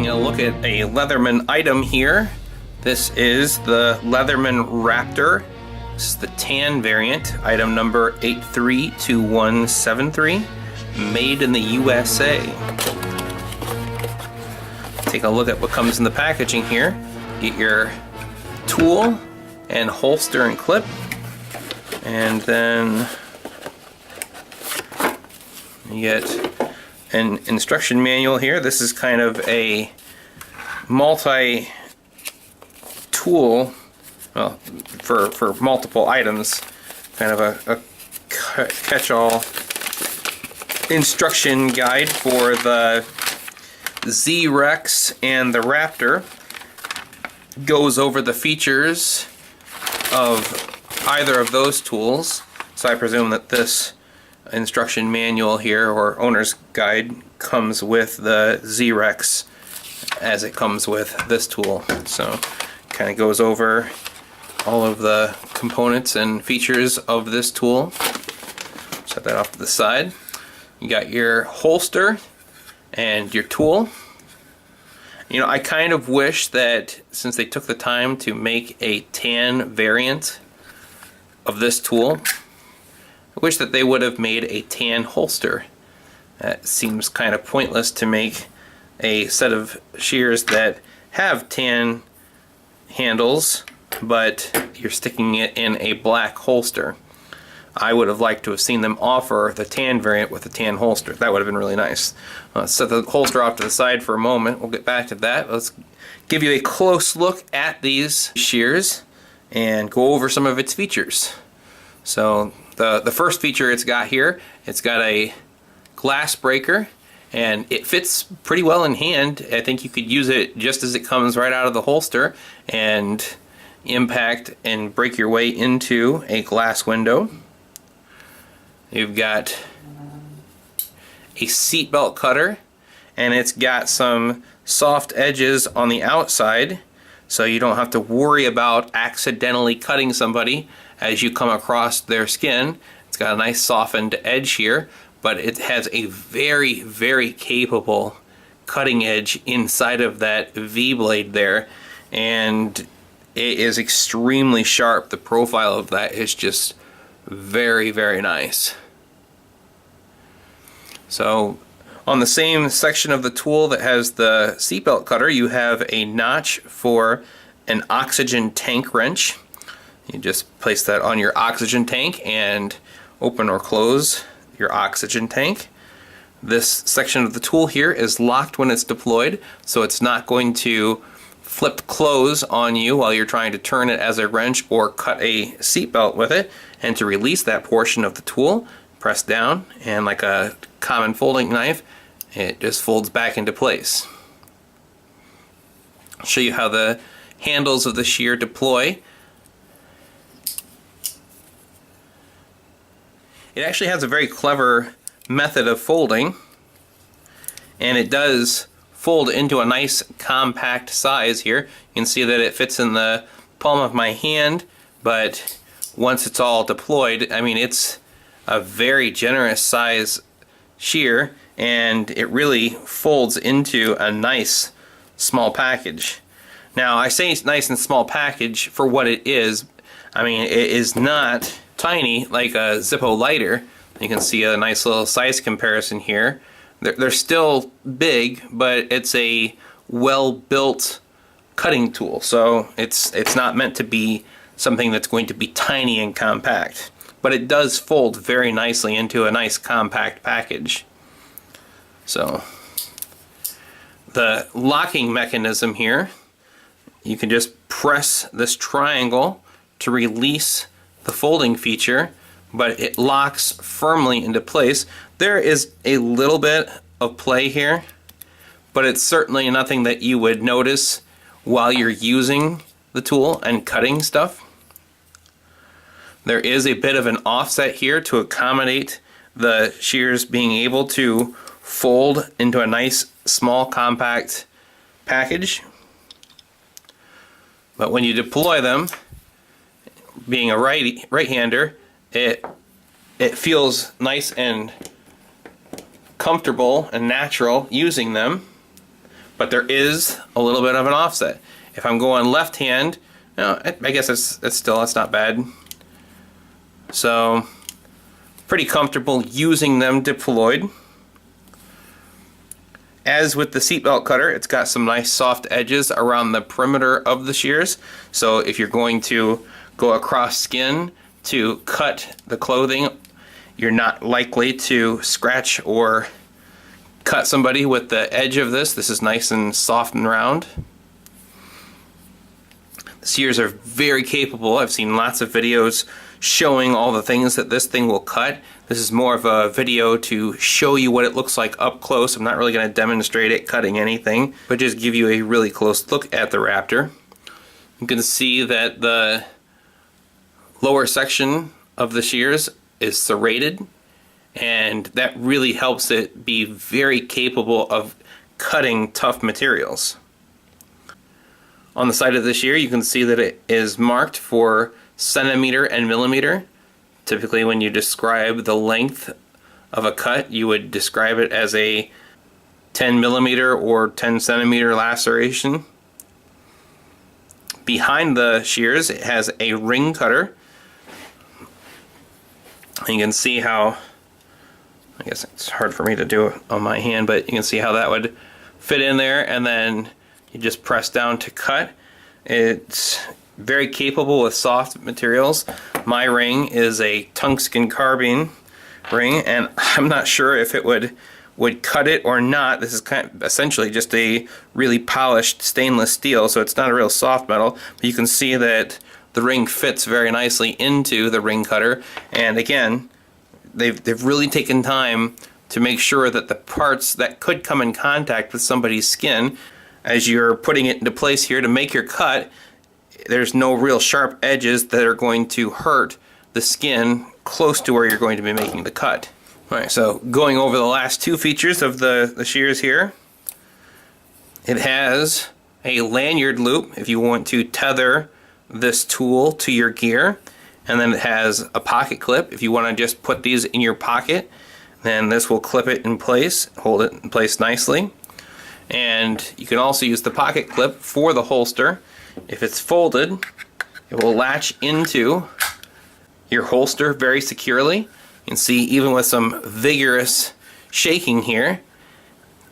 taking a look at a Leatherman item here. This is the Leatherman Raptor. This is the TAN variant, item number 832173, made in the USA. Take a look at what comes in the packaging here. Get your tool and holster and clip, and then you get an instruction manual here. This is kind of a multi-tool, well, for multiple items, kind of a catch-all instruction guide for the Z-Rex and the Raptor. Goes over the features of either of those tools. So I presume that this instruction manual here, or owner's guide, comes with the Z-Rex as it comes with this tool. So kind of goes over all of the components and features of this tool. Set that off to the side. You got your holster and your tool. You know, I kind of wish that since they took the time to make a TAN variant of this tool, I wish that they would have made a TAN holster. That seems kind of pointless to make a set of shears that have TAN handles, but you're sticking it in a black holster. I would have liked to have seen them offer the TAN variant with a TAN holster. That would have been really nice. Let's set the holster off to the side for a moment. We'll get back to that. Let's give you a close look at these shears and go over some of its features. So the first feature it's got here, it's got a glass breaker, and it fits pretty well in hand. I think you could use it just as it comes right out of the holster and impact and break your way into a glass window. You've got a seatbelt cutter, and it's got some soft edges on the outside, so you don't have to worry about accidentally cutting somebody as you come across their skin. It's got a nice softened edge here, but it has a very, very capable cutting edge inside of that V-blade there, and it is extremely sharp. The profile of that is just very, very nice. So on the same section of the tool that has the seatbelt cutter, you have a notch for an oxygen tank wrench. You just place that on your oxygen tank and open or close your oxygen tank. This section of the tool here is locked when it's deployed, so it's not going to flip close on you while you're trying to turn it as a wrench or cut a seatbelt with it. And to release that portion of the tool, press down, and like a common folding knife, it just folds back into place. I'll show you how the handles of the shear deploy. It actually has a very clever method of folding, and it does fold into a nice compact size here. You can see that it fits in the palm of my hand, but once it's all deployed, I mean, it's a very generous size shear, and it really folds into a nice small package. Now, I say it's nice and small package for what it is. I mean, it is not tiny like a Zippo lighter. You can see a nice little size comparison here. They're still big, but it's a well-built cutting tool, so it's not meant to be something that's going to be tiny and compact. But it does fold very nicely into a nice compact package. So the locking mechanism here, you can just press this triangle to release the folding feature, but it locks firmly into place. There is a little bit of play here, but it's certainly nothing that you would notice while you're using the tool and cutting stuff. There is a bit of an offset here to accommodate the shears being able to fold into a nice small compact package. But when you deploy them, being a right-hander, it feels nice and comfortable and natural using them. but there is a little bit of an offset. If I'm going left hand, I guess that's not bad. So pretty comfortable using them deployed. As with the seatbelt cutter, it's got some nice soft edges around the perimeter of the shears. So if you're going to go across skin to cut the clothing, you're not likely to scratch or cut somebody with the edge of this. This is nice and soft and round. The shears are very capable. I've seen lots of videos showing all the things that this thing will cut. This is more of a video to show you what it looks like up close. I'm not really going to demonstrate it cutting anything, but just give you a really close look at the Raptor. You can see that the lower section of the shears is serrated, and that really helps it be very capable of cutting tough materials. On the side of the shear, you can see that it is marked for centimeter and millimeter. Typically when you describe the length of a cut, you would describe it as a 10 millimeter or 10 centimeter laceration. Behind the shears, it has a ring cutter. You can see how, I guess it's hard for me to do it on my hand, but you can see how that would fit in there, and then you just press down to cut. It's very capable with soft materials. My ring is a tungsten carbine ring, and I'm not sure if it would cut it or not. This is kind of essentially just a really polished stainless steel, so it's not a real soft metal, but you can see that the ring fits very nicely into the ring cutter. And again, they've really taken time to make sure that the parts that could come in contact with somebody's skin, as you're putting it into place here to make your cut, there's no real sharp edges that are going to hurt the skin close to where you're going to be making the cut. Alright, so going over the last two features of the shears here, it has a lanyard loop if you want to tether this tool to your gear, and then it has a pocket clip if you want to just put these in your pocket. Then this will clip it in place, hold it in place nicely. And you can also use the pocket clip for the holster. If it's folded, it will latch into your holster very securely. You can see even with some vigorous shaking here,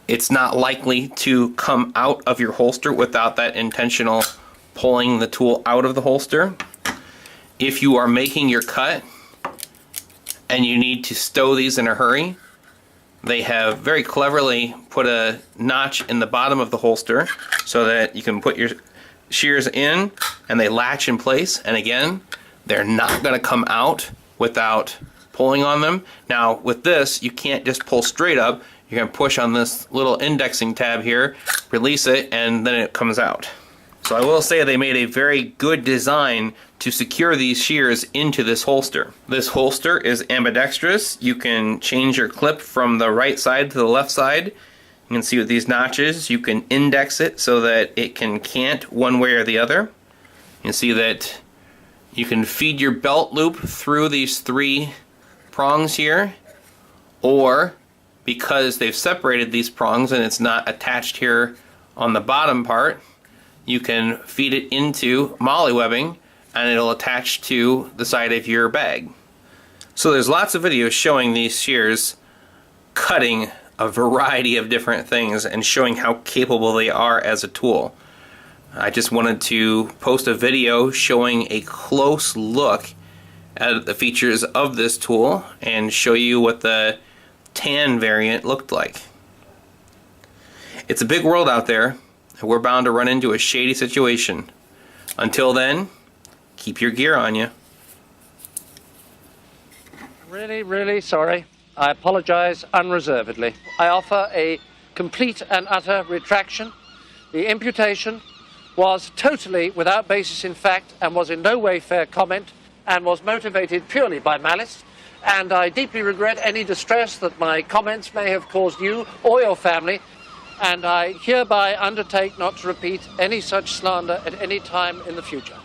it's not likely to come out of your holster without that intentional pulling the tool out of the holster. If you are making your cut and you need to stow these in a hurry, they have very cleverly put a notch in the bottom of the holster so that you can put your shears in and they latch in place, and again, they're not going to come out without pulling on them. Now with this, you can't just pull straight up. You're going to push on this little indexing tab here, release it, and then it comes out. So I will say they made a very good design to secure these shears into this holster. This holster is ambidextrous. You can change your clip from the right side to the left side. You can see with these notches, you can index it so that it can cant one way or the other. You can see that you can feed your belt loop through these three prongs here, or because they've separated these prongs and it's not attached here on the bottom part, you can feed it into molly webbing and it'll attach to the side of your bag. So there's lots of videos showing these shears cutting a variety of different things and showing how capable they are as a tool. I just wanted to post a video showing a close look at the features of this tool and show you what the TAN variant looked like. It's a big world out there, and we're bound to run into a shady situation. Until then, keep your gear on you. Really sorry. I apologize unreservedly. I offer a complete and utter retraction. The imputation was totally without basis in fact and was in no way fair comment and was motivated purely by malice. And I deeply regret any distress that my comments may have caused you or your family. And I hereby undertake not to repeat any such slander at any time in the future.